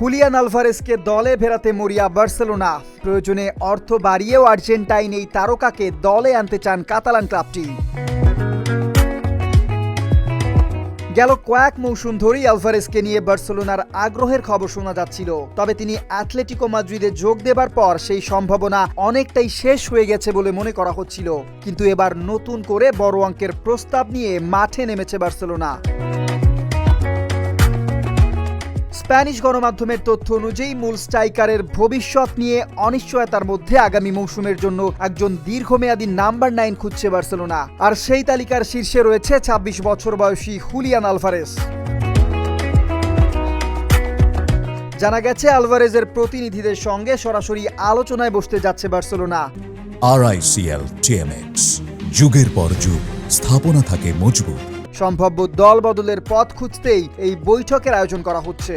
Julian আলভারেজকে দলে ফেরাতে মরিয়া বার্সেলোনা। প্রয়োজনে অর্থ বাড়িয়েও আর্জেন্টাইন এই তারকাকে দলে আনতে চান কাতালান ক্লাবটি। গেল কয়েক মৌসুম ধরেই আলভারেজকে নিয়ে বার্সেলোনার আগ্রহের খবর শোনা যাচ্ছিল। তবে তিনি অ্যাটলেটিকো মাদ্রিদে যোগ দেবার পর সেই সম্ভাবনা অনেকটাই শেষ হয়ে গেছে বলে মনে করা হচ্ছিল। কিন্তু এবার নতুন করে বড় অঙ্কের প্রস্তাব নিয়ে মাঠে নেমেছে বার্সেলোনা। স্প্যানিশ গণমাধ্যমের তথ্য অনুযায়ী মূল স্ট্রাইকারের ভবিষ্যৎ নিয়ে অনিশ্চয়তার মধ্যে আগামী মৌসুমের জন্য একজন দীর্ঘমেয়াদী নাম্বার 9 খুঁজছে বার্সেলোনা। আর সেই তালিকার শীর্ষে রয়েছে 26 বছর বয়সী হুলিয়ান আলভারেজ। জানা গেছে আলভারেজের প্রতিনিধিদের সঙ্গে সরাসরি আলোচনায় বসতে যাচ্ছে বার্সেলোনা। RICL TMX, যুগের পর যুগ স্থাপনা থাকে মজবুত। সম্ভাব্য দল বদলের পথ খুঁজতেই এই বৈঠকের আয়োজন করা হচ্ছে।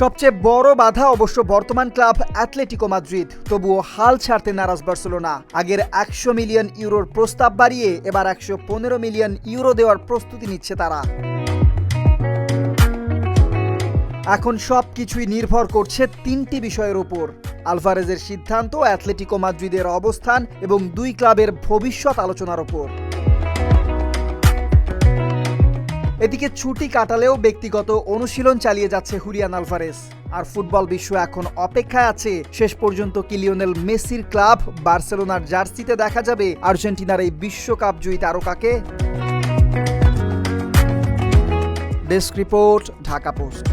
সবচেয়ে বড় বাধা অবশ্য বর্তমান ক্লাব অ্যাটলেটিকো মাদ্রিদ। তবুও হাল ছাড়তে নারাজ বার্সেলোনা। আগের 100 মিলিয়ন ইউরোর প্রস্তাব বাড়িয়ে এবার 115 মিলিয়ন ইউরো দেওয়ার প্রস্তুতি নিচ্ছে তারা। এখন সবকিছুই নির্ভর করছে 3টি বিষয়ের উপর: আলভারেজের সিদ্ধান্ত, অ্যাটলেটিকো মাদ্রিদের অবস্থান এবং দুই ক্লাবের ভবিষ্যৎ আলোচনার উপর। এদিকে ছুটি কাটালেও ব্যক্তিগত অনুশীলন চালিয়ে যাচ্ছে হুলিয়ান আলভারেজ। আর ফুটবল বিশ্ব এখন অপেক্ষায় আছে শেষ পর্যন্ত কি লিওনেল মেসির ক্লাব বার্সেলোনার জার্সিতে দেখা যাবে আর্জেন্টিনার এই বিশ্বকাপ জয়ী তারকাকে। Desk report, Dhaka post.